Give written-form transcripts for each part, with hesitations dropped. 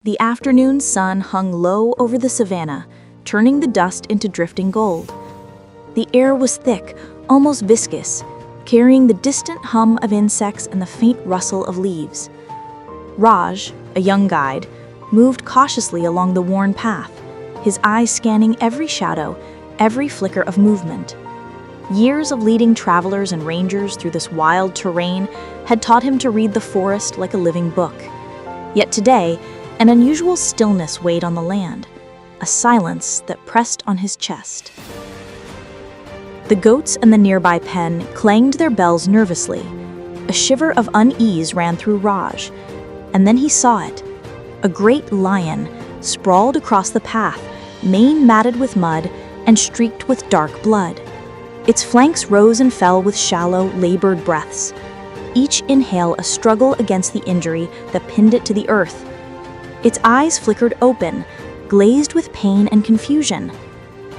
The afternoon sun hung low over the savannah, turning the dust into drifting gold. The air was thick, almost viscous, carrying the distant hum of insects and the faint rustle of leaves. Raj, a young guide, moved cautiously along the worn path, his eyes scanning every shadow, every flicker of movement. Years of leading travelers and rangers through this wild terrain had taught him to read the forest like a living book. Yet today, an unusual stillness weighed on the land, a silence that pressed on his chest. The goats in the nearby pen clanged their bells nervously. A shiver of unease ran through Raj, and then he saw it. A great lion sprawled across the path, mane matted with mud and streaked with dark blood. Its flanks rose and fell with shallow, labored breaths, each inhale a struggle against the injury that pinned it to the earth. Its eyes flickered open, glazed with pain and confusion.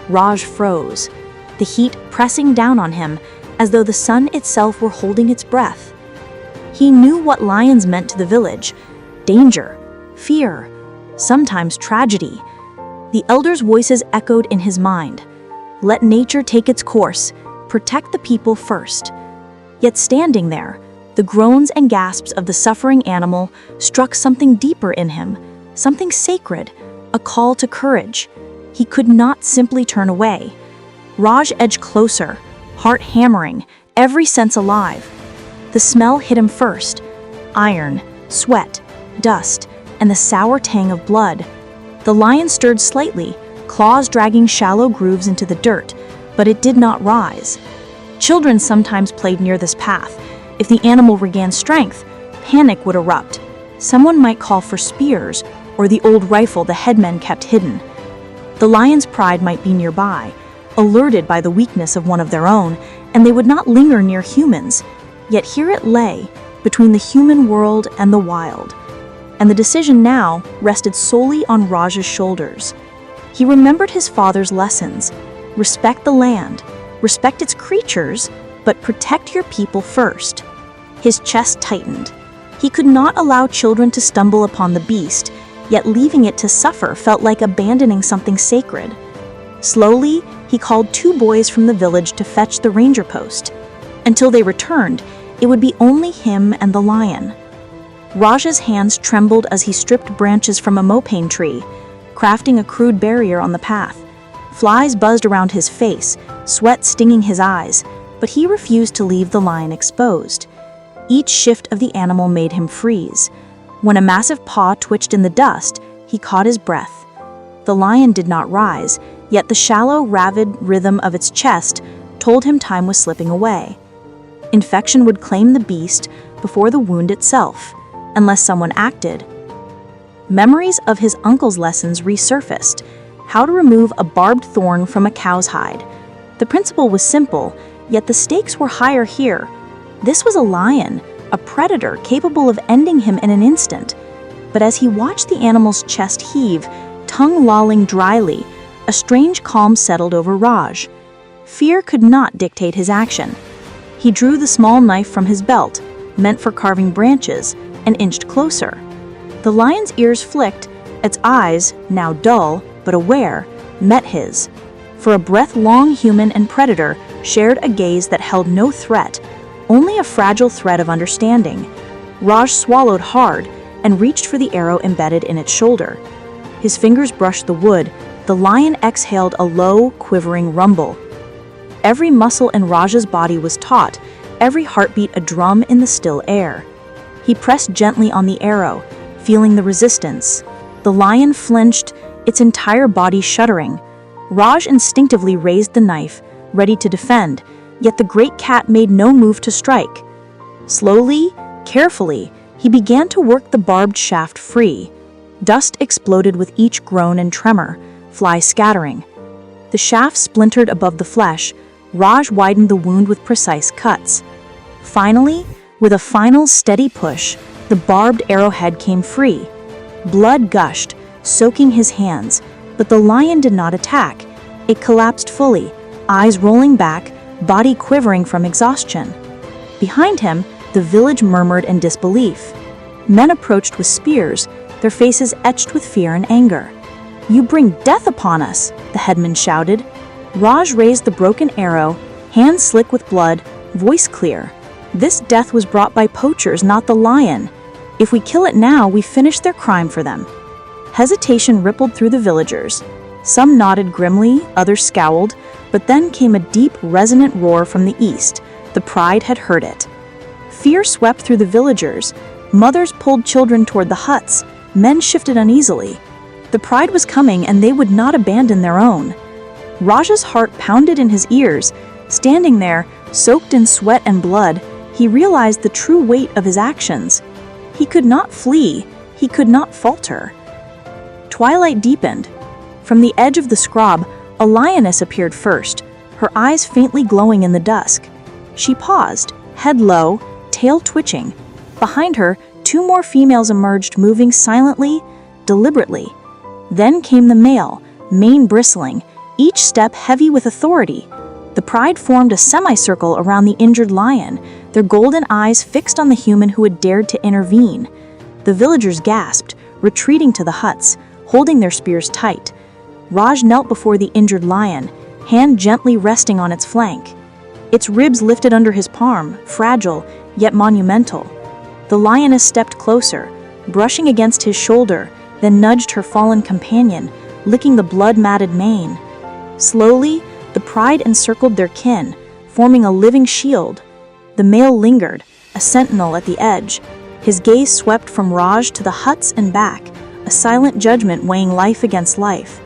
Raj froze, the heat pressing down on him as though the sun itself were holding its breath. He knew what lions meant to the village: danger, fear, sometimes tragedy. The elders' voices echoed in his mind. Let nature take its course, protect the people first. Yet standing there, the groans and gasps of the suffering animal struck something deeper in him, something sacred, a call to courage. He could not simply turn away. Raj edged closer, heart hammering, every sense alive. The smell hit him first: iron, sweat, dust, and the sour tang of blood. The lion stirred slightly, claws dragging shallow grooves into the dirt, but it did not rise. Children sometimes played near this path. If the animal regained strength, panic would erupt. Someone might call for spears or the old rifle the headmen kept hidden. The lion's pride might be nearby, alerted by the weakness of one of their own, and they would not linger near humans. Yet here it lay, between the human world and the wild. And the decision now rested solely on Raj's shoulders. He remembered his father's lessons: respect the land, respect its creatures, but protect your people first. His chest tightened. He could not allow children to stumble upon the beast, yet leaving it to suffer felt like abandoning something sacred. Slowly, he called 2 boys from the village to fetch the ranger post. Until they returned, it would be only him and the lion. Raj's hands trembled as he stripped branches from a mopane tree, crafting a crude barrier on the path. Flies buzzed around his face, sweat stinging his eyes, but he refused to leave the lion exposed. Each shift of the animal made him freeze. When a massive paw twitched in the dust, he caught his breath. The lion did not rise, yet the shallow, rapid rhythm of its chest told him time was slipping away. Infection would claim the beast before the wound itself, unless someone acted. Memories of his uncle's lessons resurfaced: how to remove a barbed thorn from a cow's hide. The principle was simple, yet the stakes were higher here. This was a lion, a predator capable of ending him in an instant. But as he watched the animal's chest heave, tongue lolling dryly, a strange calm settled over Raj. Fear could not dictate his action. He drew the small knife from his belt, meant for carving branches, and inched closer. The lion's ears flicked, its eyes, now dull but aware, met his. For a breath-long human and predator shared a gaze that held no threat, only a fragile thread of understanding. Raj swallowed hard and reached for the arrow embedded in its shoulder. His fingers brushed the wood. The lion exhaled a low, quivering rumble. Every muscle in Raj's body was taut, every heartbeat a drum in the still air. He pressed gently on the arrow, feeling the resistance. The lion flinched, its entire body shuddering. Raj instinctively raised the knife, ready to defend, yet the great cat made no move to strike. Slowly, carefully, he began to work the barbed shaft free. Dust exploded with each groan and tremor, flies scattering. The shaft splintered above the flesh. Raj widened the wound with precise cuts. Finally, with a final steady push, the barbed arrowhead came free. Blood gushed, soaking his hands, but the lion did not attack. It collapsed fully, eyes rolling back, body quivering from exhaustion. Behind him, the village murmured in disbelief. Men approached with spears, their faces etched with fear and anger. "You bring death upon us," the headman shouted. Raj raised the broken arrow, hands slick with blood, voice clear. "This death was brought by poachers, not the lion. If we kill it now, we finish their crime for them." Hesitation rippled through the villagers. Some nodded grimly, others scowled, but then came a deep, resonant roar from the east. The pride had heard it. Fear swept through the villagers. Mothers pulled children toward the huts. Men shifted uneasily. The pride was coming, and they would not abandon their own. Raj's heart pounded in his ears. Standing there, soaked in sweat and blood, he realized the true weight of his actions. He could not flee. He could not falter. Twilight deepened. From the edge of the scrub, a lioness appeared first, her eyes faintly glowing in the dusk. She paused, head low, tail twitching. Behind her, 2 more females emerged, moving silently, deliberately. Then came the male, mane bristling, each step heavy with authority. The pride formed a semicircle around the injured lion, their golden eyes fixed on the human who had dared to intervene. The villagers gasped, retreating to the huts, holding their spears tight. Raj knelt before the injured lion, hand gently resting on its flank. Its ribs lifted under his palm, fragile, yet monumental. The lioness stepped closer, brushing against his shoulder, then nudged her fallen companion, licking the blood-matted mane. Slowly, the pride encircled their kin, forming a living shield. The male lingered, a sentinel at the edge. His gaze swept from Raj to the huts and back, a silent judgment weighing life against life.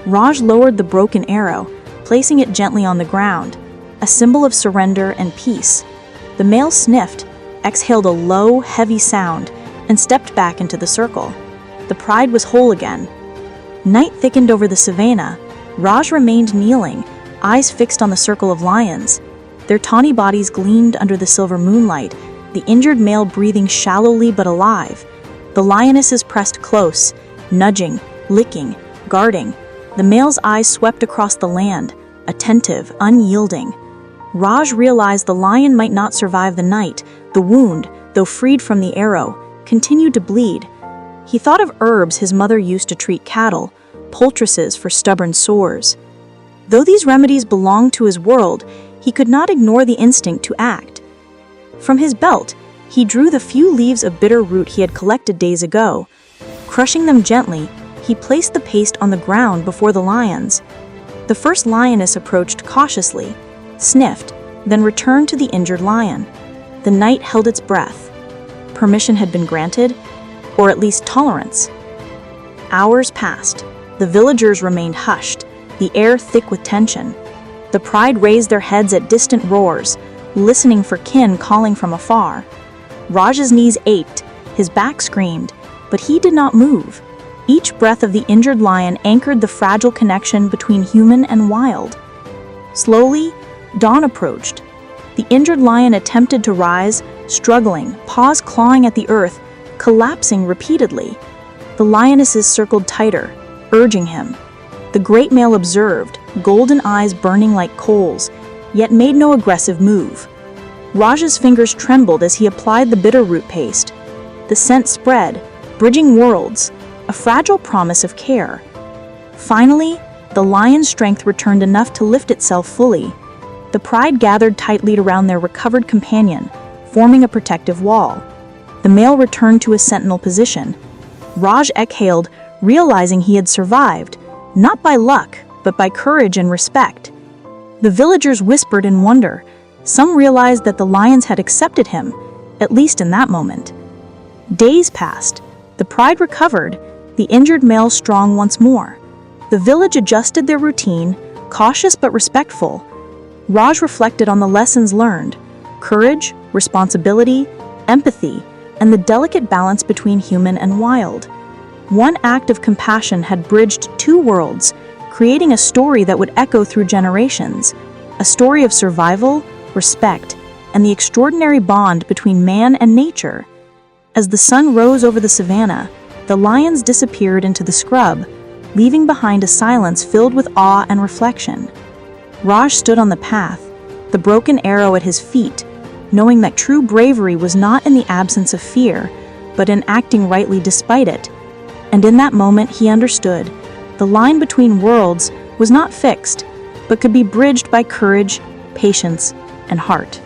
Raj lowered the broken arrow, placing it gently on the ground, a symbol of surrender and peace. The male sniffed, exhaled a low, heavy sound, and stepped back into the circle. The pride was whole again. Night thickened over the savanna. Raj remained kneeling, eyes fixed on the circle of lions. Their tawny bodies gleamed under the silver moonlight, the injured male breathing shallowly but alive. The lionesses pressed close, nudging, licking, guarding. The male's eyes swept across the land, attentive, unyielding. Raj realized the lion might not survive the night. The wound, though freed from the arrow, continued to bleed. He thought of herbs his mother used to treat cattle, poultices for stubborn sores. Though these remedies belonged to his world, he could not ignore the instinct to act. From his belt, he drew the few leaves of bitter root he had collected days ago. Crushing them gently, he placed the paste on the ground before the lions. The first lioness approached cautiously, sniffed, then returned to the injured lion. The night held its breath. Permission had been granted, or at least tolerance. Hours passed. The villagers remained hushed, the air thick with tension. The pride raised their heads at distant roars, listening for kin calling from afar. Raj's knees ached, his back screamed, but he did not move. Each breath of the injured lion anchored the fragile connection between human and wild. Slowly, dawn approached. The injured lion attempted to rise, struggling, paws clawing at the earth, collapsing repeatedly. The lionesses circled tighter, urging him. The great male observed, golden eyes burning like coals, yet made no aggressive move. Raj's fingers trembled as he applied the bitter root paste. The scent spread, bridging worlds, a fragile promise of care. Finally, the lion's strength returned enough to lift itself fully. The pride gathered tightly around their recovered companion, forming a protective wall. The male returned to his sentinel position. Raj exhaled, realizing he had survived, not by luck, but by courage and respect. The villagers whispered in wonder. Some realized that the lions had accepted him, at least in that moment. Days passed. The pride recovered, the injured male strong once more. The village adjusted their routine, cautious but respectful. Raj reflected on the lessons learned: courage, responsibility, empathy, and the delicate balance between human and wild. One act of compassion had bridged 2 worlds, creating a story that would echo through generations, a story of survival, respect, and the extraordinary bond between man and nature. As the sun rose over the savanna, the lions disappeared into the scrub, leaving behind a silence filled with awe and reflection. Raj stood on the path, the broken arrow at his feet, knowing that true bravery was not in the absence of fear, but in acting rightly despite it. And in that moment, he understood. The line between worlds was not fixed, but could be bridged by courage, patience, and heart.